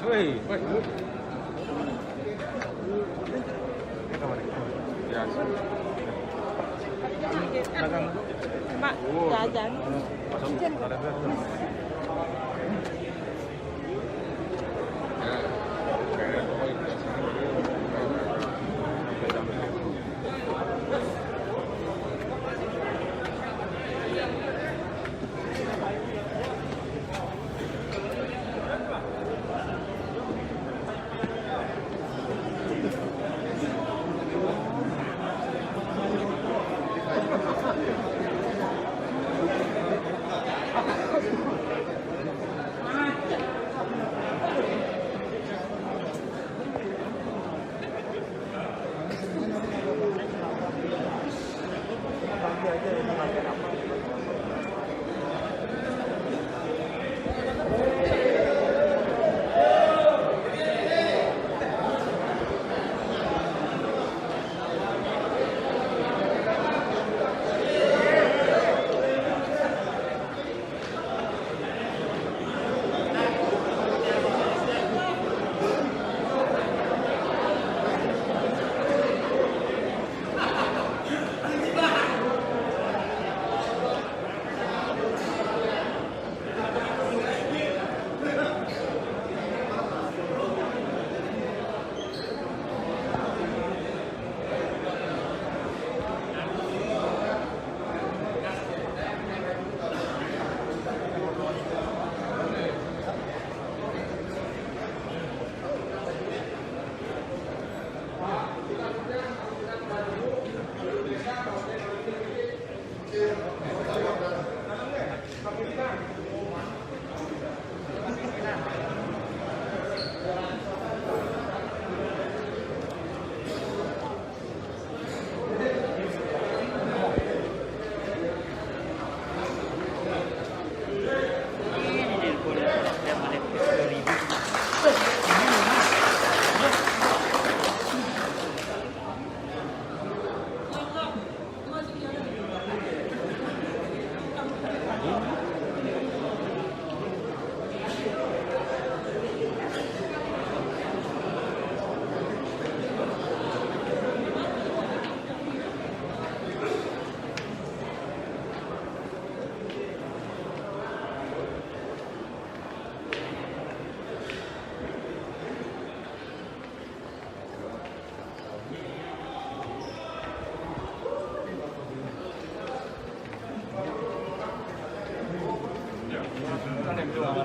Woi, woi. Mak, jajan.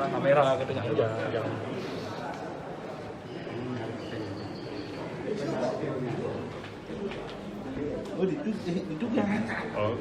Kamera gitu ya. Jangan. Oh, duduk ya. Oh.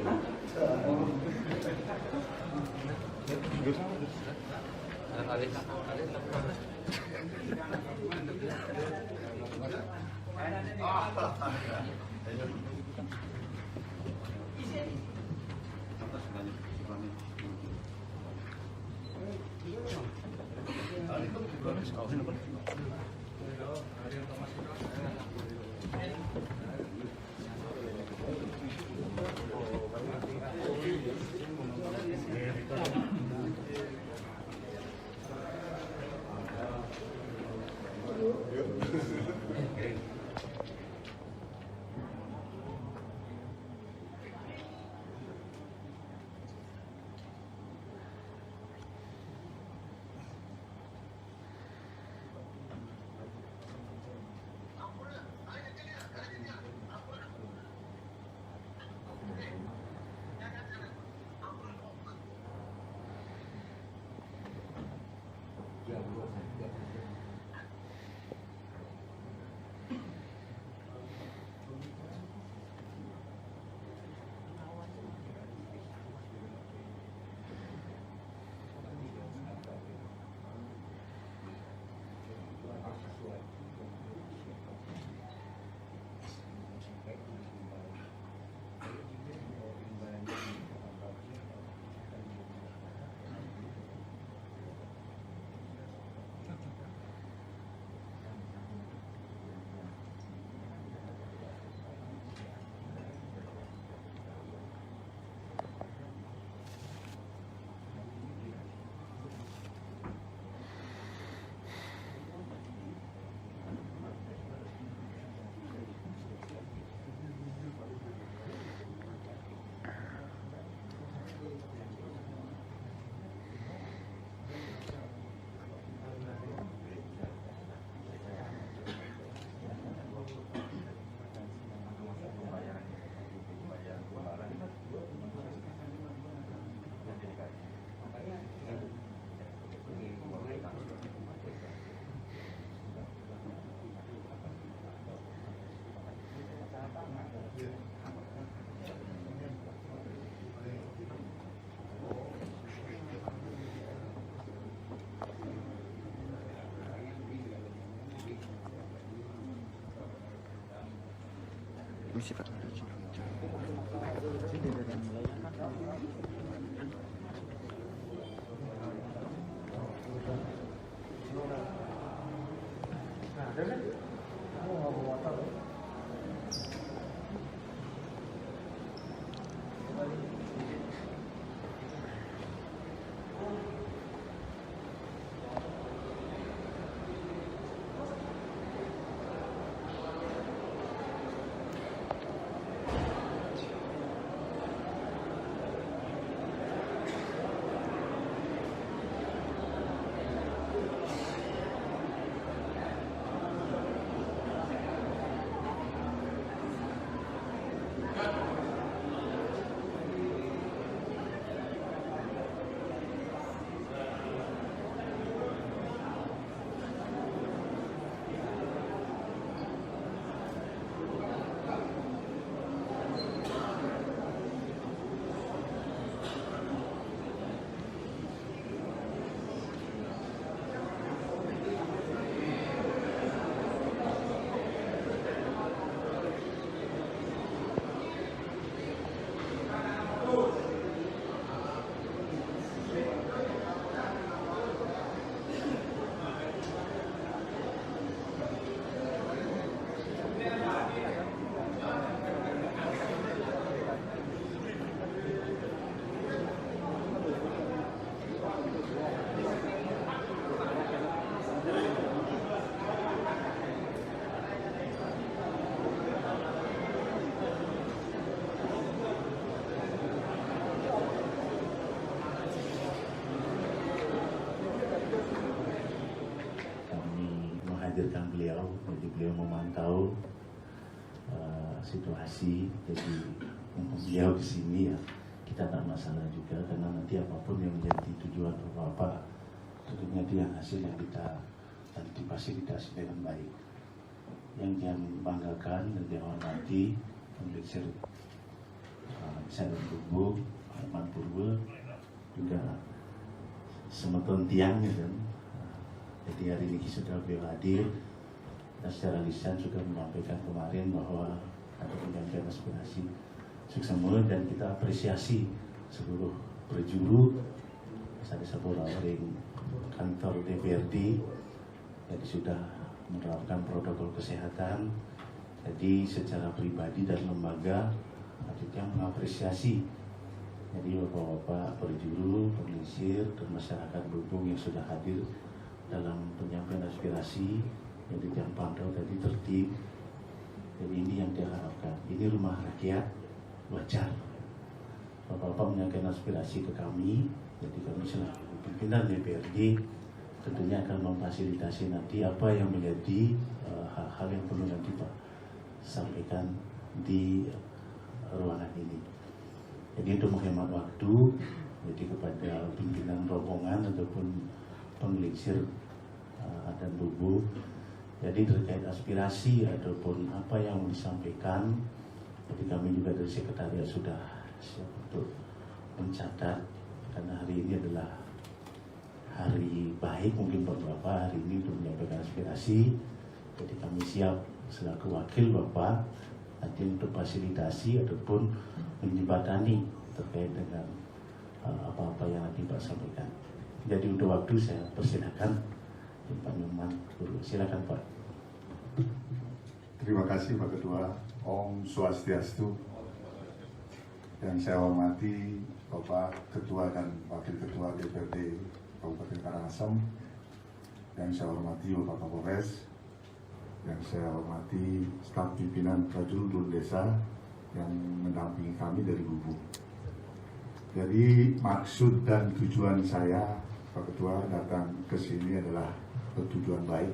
Misi Pak. Menghadirkan beliau, jadi beliau memantau situasi. Jadi beliau di sini ya kita tak masalah juga, karena nanti apapun yang menjadi tujuan Bapak tentunya dia hasil yang kita dan difasilitasi dengan baik. Yang dia banggakan dan dia hormati pemilik saya Tubuh Arman Purwo juga semeton tiang ya kan. Jadi hari ini sudah beliau hadir dan secara lisan sudah menyampaikan kemarin bahwa ada penyampaian aspirasi seksama, dan kita apresiasi seluruh perjuru saya Sapura Ring kantor DPRD jadi sudah menerapkan protokol kesehatan. Jadi secara pribadi dan lembaga kita mengapresiasi jadi bapak-bapak perjuru, pengisir dan masyarakat Bubung yang sudah hadir dalam penyampaian aspirasi. Jadi yang pantau tadi tertib. Jadi ini yang diharapkan. Ini rumah rakyat, wajar bapak-bapak menyampaikan aspirasi ke kami. Jadi kami selaku pimpinan DPRD tentunya akan memfasilitasi nanti apa yang menjadi hal-hal yang perlu nanti Pak sampaikan di ruangan ini. Jadi untuk menghemat waktu, jadi kepada pimpinan rombongan ataupun pengelisir dan Bubu, jadi terkait aspirasi ataupun apa yang disampaikan, jadi kami juga dari sekretariat sudah siap untuk mencatat, karena hari ini adalah hari baik mungkin buat Bapak hari ini untuk menyampaikan aspirasi. Jadi kami siap selaku wakil Bapak nanti untuk fasilitasi ataupun menjembatani terkait dengan apa-apa yang nanti Pak sampaikan. Jadi untuk waktu saya persilakan Pak Nyoman, silakan Pak. Terima kasih Pak Ketua. Om Swastiastu. Yang saya hormati Bapak Ketua dan Wakil Ketua DPRD Kabupaten Karangasem. Yang saya hormati Bapak Kapolres. Yang saya hormati staf pimpinan Prajurul Desa yang mendampingi kami dari Bubuk. Jadi maksud dan tujuan saya Pak Ketua datang ke sini adalah bertujuan baik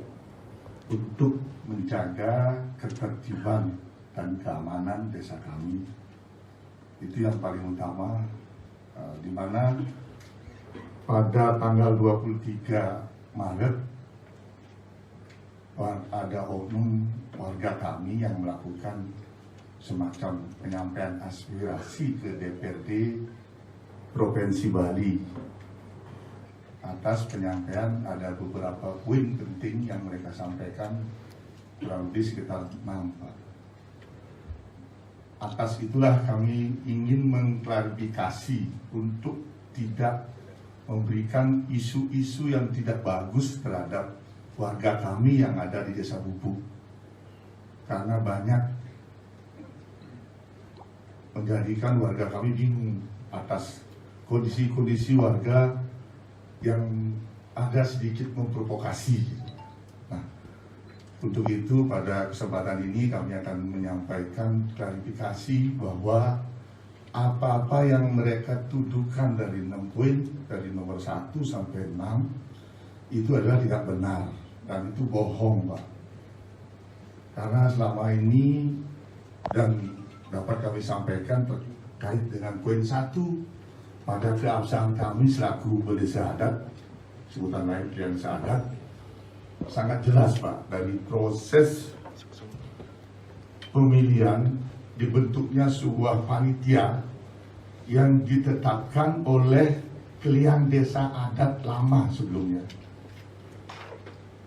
untuk menjaga ketertiban dan keamanan desa kami. Itu yang paling utama, di mana pada tanggal 23 Maret ada oknum warga kami yang melakukan semacam penyampaian aspirasi ke DPRD Provinsi Bali. Atas penyampaian ada beberapa poin penting yang mereka sampaikan, kurang lebih sekitar 6. atas itulah kami ingin mengklarifikasi untuk tidak memberikan isu-isu yang tidak bagus terhadap warga kami yang ada di Desa Bubuk, karena banyak menjadikan warga kami bingung atas kondisi-kondisi warga yang ada sedikit memprovokasi. Nah, untuk itu pada kesempatan ini kami akan menyampaikan klarifikasi bahwa apa-apa yang mereka tuduhkan dari 6 poin, dari nomor 1 sampai 6, itu adalah tidak benar dan itu bohong, Pak. Karena selama ini dan dapat kami sampaikan terkait dengan poin 1 pada keabsahan kami selaku berdesa adat, sebutan lain berdesa adat, sangat jelas, Pak, dari proses pemilihan dibentuknya sebuah panitia yang ditetapkan oleh Kliang Desa Adat lama sebelumnya.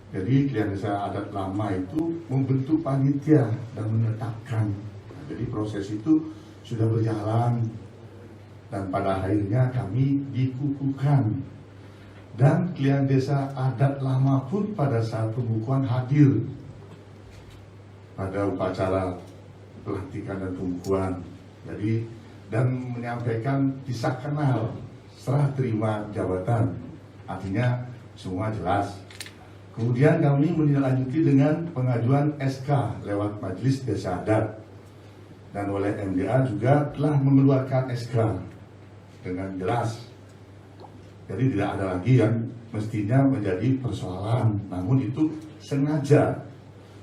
Jadi Kliang Desa Adat lama itu membentuk panitia dan menetapkan. Nah, jadi proses itu sudah berjalan dan pada akhirnya kami dikukuhkan. Dan Kliang Desa Adat lama pun pada saat pembukuan hadir pada upacara pelantikan dan pembukuan. Jadi dan menyampaikan kisah kenal serah terima jabatan, artinya semua jelas. Kemudian kami menindaklanjuti dengan pengajuan SK lewat Majelis Desa Adat, dan oleh MDA juga telah mengeluarkan SK dengan jelas. Jadi tidak ada lagi yang mestinya menjadi persoalan, namun itu sengaja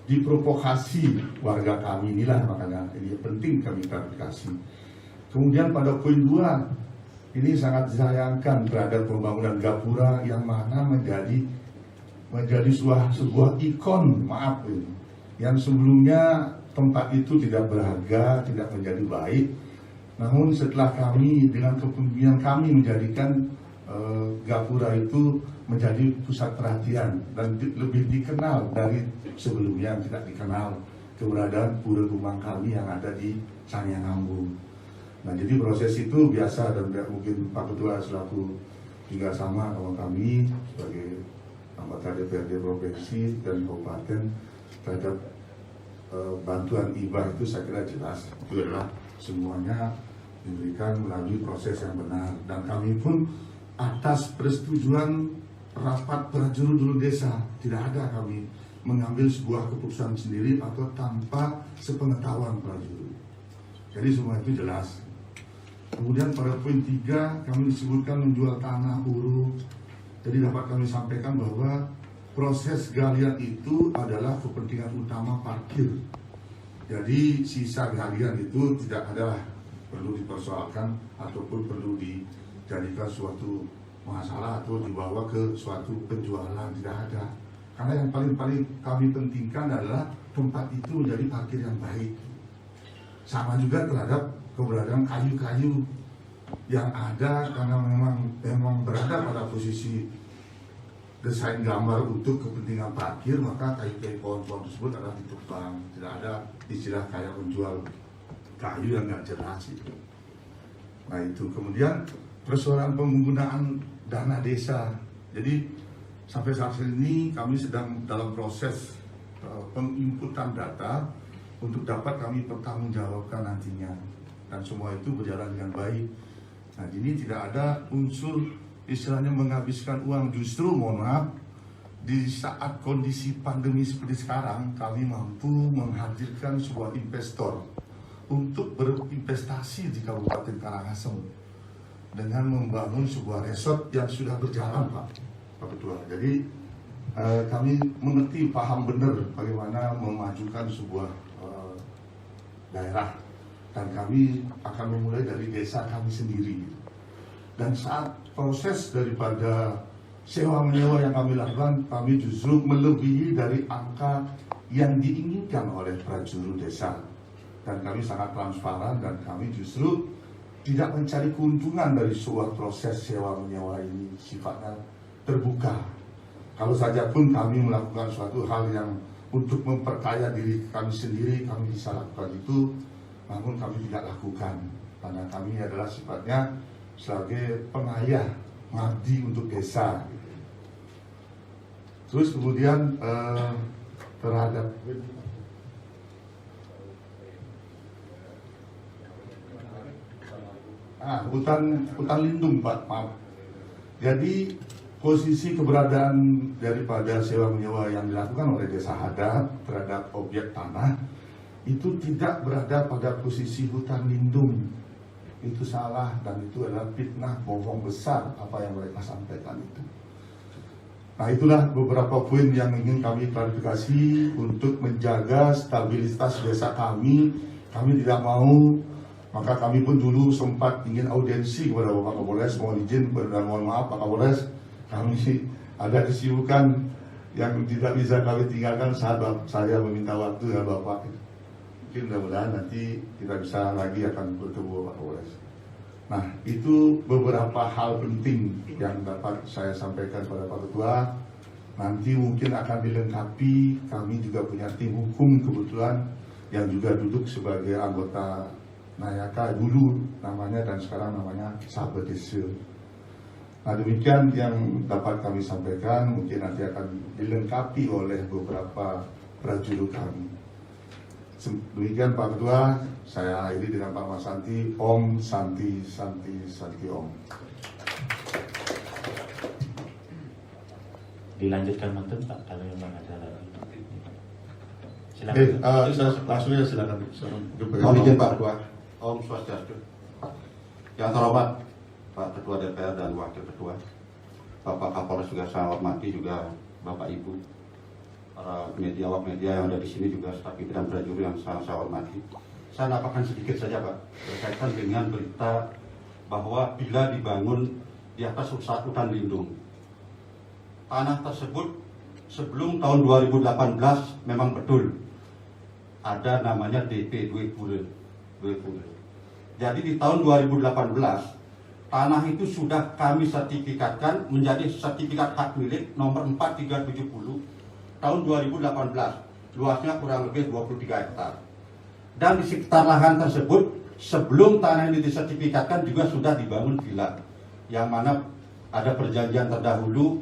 diprovokasi warga kami inilah, makanya ini penting kami klarifikasi. Kemudian pada poin 2, ini sangat disayangkan terhadap pembangunan gapura yang mana menjadi sebuah ikon, maaf ini, yang sebelumnya tempat itu tidak berharga, tidak menjadi baik. Namun setelah kami dengan kepemimpinan kami menjadikan gapura itu menjadi pusat perhatian dan lebih dikenal dari sebelumnya tidak dikenal keberadaan pura Gumang kami yang ada di Sangyangambu. Nah, jadi proses itu biasa dan mungkin Pak Ketua selaku juga sama kawan kami sebagai anggota DPRD Provinsi dan Kabupaten terhadap bantuan IBA itu saya kira jelas. Itu adalah semuanya diberikan melalui proses yang benar, dan kami pun atas persetujuan rapat prajurit desa, tidak ada kami mengambil sebuah keputusan sendiri atau tanpa sepengetahuan prajurit. Jadi semua itu jelas. Kemudian pada poin 3 kami disebutkan menjual tanah uruk. Jadi dapat kami sampaikan bahwa proses galian itu adalah kepentingan utama parkir. Jadi sisa galian itu tidak adalah perlu dipersoalkan ataupun perlu dijadikan suatu masalah atau dibawa ke suatu penjualan, tidak ada. Karena yang paling kami pentingkan adalah tempat itu menjadi parkir yang baik. Sama juga terhadap keberadaan kayu-kayu yang ada, karena memang berada pada posisi desain gambar untuk kepentingan parkir, maka kayu-kayu pohon-pohon tersebut adalah ditebang. Tidak ada istilah kayak menjual kayu yang nggak jelas itu. Nah itu. Kemudian persoalan penggunaan dana desa. Jadi sampai saat ini kami sedang dalam proses penginputan data untuk dapat kami pertanggungjawabkan nantinya, dan semua itu berjalan dengan baik. Nah ini tidak ada unsur istilahnya menghabiskan uang, justru mohon maaf di saat kondisi pandemi seperti sekarang kami mampu menghadirkan sebuah investor untuk berinvestasi di Kabupaten Karangasem dengan membangun sebuah resort yang sudah berjalan, Pak Ketua. Jadi kami mengerti, paham benar bagaimana memajukan sebuah daerah, dan kami akan memulai dari desa kami sendiri. Dan saat proses daripada sewa-menyewa yang kami lakukan, kami justru melebihi dari angka yang diinginkan oleh prajurit desa. Dan kami sangat transparan, dan kami justru tidak mencari keuntungan dari sebuah proses sewa-menyewa ini, sifatnya terbuka. Kalau saja pun kami melakukan suatu hal yang untuk memperkaya diri kami sendiri, kami bisa lakukan itu. namun kami tidak lakukan karena kami adalah sifatnya sebagai pengayah ngabdi untuk desa. Terus kemudian terhadap hutan lindung, Pak, maaf. Jadi posisi keberadaan daripada sewa menyewa yang dilakukan oleh Desa Hadap terhadap objek tanah itu tidak berada pada posisi hutan lindung. Itu salah dan itu adalah fitnah bohong besar apa yang mereka sampaikan itu. Nah, itulah beberapa poin yang ingin kami klarifikasi untuk menjaga stabilitas desa kami. Kami tidak mau, maka kami pun dulu sempat ingin audiensi kepada Bapak Kapolres, mohon izin dan mohon maaf Pak Kapolres, kami ada kesibukan yang tidak bisa kami tinggalkan saat saya meminta waktu dengan Bapak. Mungkin mudah-mudahan nanti kita bisa lagi akan bertemu Pak Kapolres. Nah, itu beberapa hal penting yang dapat saya sampaikan kepada Pak Ketua. Nanti mungkin akan dilengkapi, kami juga punya tim hukum kebetulan yang juga duduk sebagai anggota Nayaka dulu namanya dan sekarang namanya Sahabat Desa. Nah, demikian yang dapat kami sampaikan, mungkin nanti akan dilengkapi oleh beberapa prajurit kami. Demikian Pak Ketua, saya akhiri dengan Pak Mas Santi. Om Santi Santi Santi Om. Dilanjutkan mantan Pak, kalau memang ada lagi. Silakan. Langsung ya silakan. Mohon izin Pak Ketua. Om Swastiastu. Yang terhormat Pak Ketua DPR dan Wakil Ketua, Bapak Kapolres juga saya hormati, juga Bapak Ibu, para media, awak media yang ada di sini, juga staf pimpinan prajurit yang saya hormati. Saya namakan sedikit saja Pak berkaitan dengan berita bahwa bila dibangun di atas hutan lindung, tanah tersebut sebelum tahun 2018 memang betul ada namanya DP 2 pura. Jadi di tahun 2018 tanah itu sudah kami sertifikatkan menjadi sertifikat hak milik nomor 4370 tahun 2018, luasnya kurang lebih 23 hektar. Dan di sekitar lahan tersebut sebelum tanah ini disertifikatkan juga sudah dibangun villa, yang mana ada perjanjian terdahulu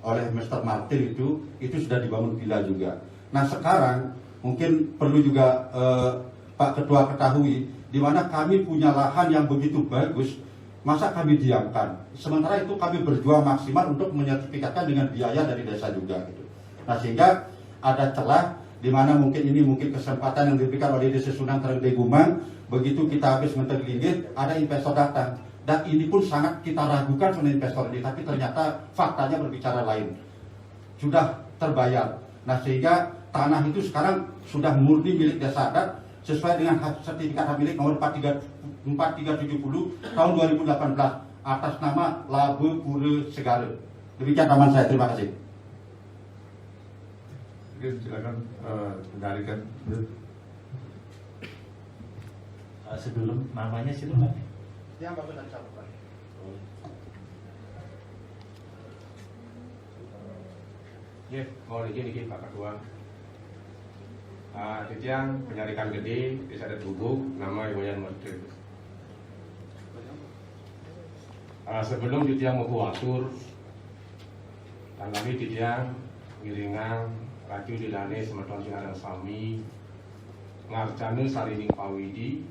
oleh Mr. Martin itu sudah dibangun villa juga. Nah, sekarang mungkin perlu juga Pak Ketua ketahui, di mana kami punya lahan yang begitu bagus, masa kami diamkan? Sementara itu kami berjuang maksimal untuk menyertifikatkan dengan biaya dari desa juga gitu. Nah, sehingga ada celah di mana mungkin kesempatan yang diberikan oleh Desa Sunang Terengde Gumang, begitu kita habis menterlinggir, ada investor datang. Dan ini pun sangat kita ragukan oleh investor ini, tapi ternyata faktanya berbicara lain. Sudah terbayar. Nah, sehingga tanah itu sekarang sudah murni milik Desa Adat sesuai dengan sertifikat hak milik nomor 4370 tahun 2018 atas nama Labe Pura Segara. Demikian teman saya, terima kasih. Silakan kendalikan. Sebelum namanya silakan. Yang bagus dan sabar. Ya, mohon izin Pak Ketua. Titiang penyarikan gede Desa Adat Bubuk, nama Iwayan Mertu. Sebelum Titiang mau atur, tanggapi Titiang ngiringan Raju Dilane Semeton Singarang Sami Ngarcane Sarining Pawidi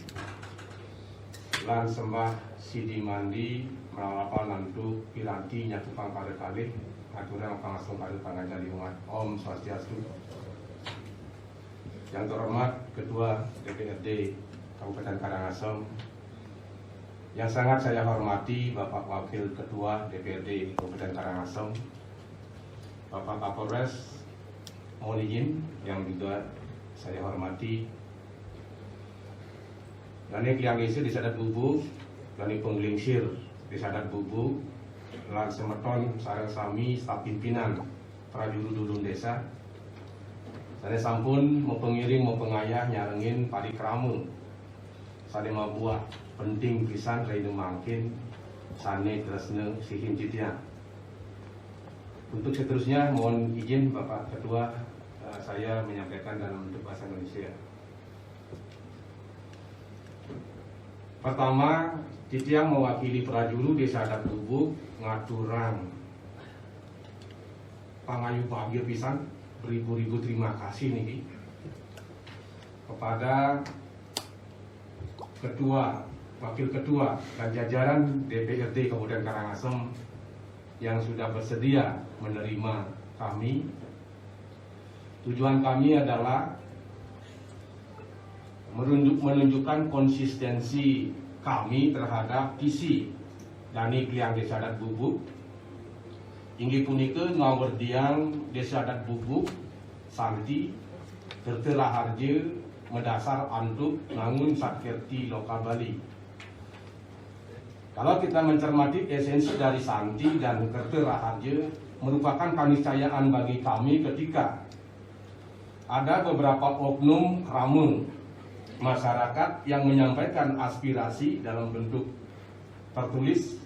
lan sembah Sidi Mandi Melalapan Nantu Piranti Nyatupang Pada Kalih Aturan Pangasung Pada Pangajali Umat. Om Swastiastu. Yang terhormat Ketua DPRD Kabupaten Karangasem, yang sangat saya hormati Bapak Wakil Ketua DPRD Kabupaten Karangasem, Bapak Kapolres, mohon izin yang juga saya hormati, Lani Kliang Isi di Sadat Bubuk, Lani Penglingsir di Sadat Bubuk, Lan Semeton Sarang Sami, staf pimpinan prajurit dulun desa. Saya sampun mau pengiring mau pengayah nyarengin padi keramu. Sane mabuah penting pisan rainu mangkin sane tresne sihin citian. Untuk seterusnya mohon izin Bapak Ketua, saya menyampaikan dalam bentuk bahasa Indonesia. Pertama, titiang mewakili prajuru Desa Adat Bubuk ngaturang pangayu bahagia pisan, beribu-ribu terima kasih nih kepada ketua, wakil ketua dan jajaran DPRD Kabupaten Karangasem yang sudah bersedia menerima kami. Tujuan kami adalah menunjukkan konsistensi kami terhadap visi Dani Kliang Desa Adat Bubuk. Inggih punika ngawerdiang Desa Adat Bubuk Santi Terteraharja Medasar Antuk Nangun Sakirti Lokal Bali. Kalau kita mencermati esensi dari Santi dan Terteraharja merupakan keniscayaan bagi kami ketika ada beberapa oknum ramun masyarakat yang menyampaikan aspirasi dalam bentuk tertulis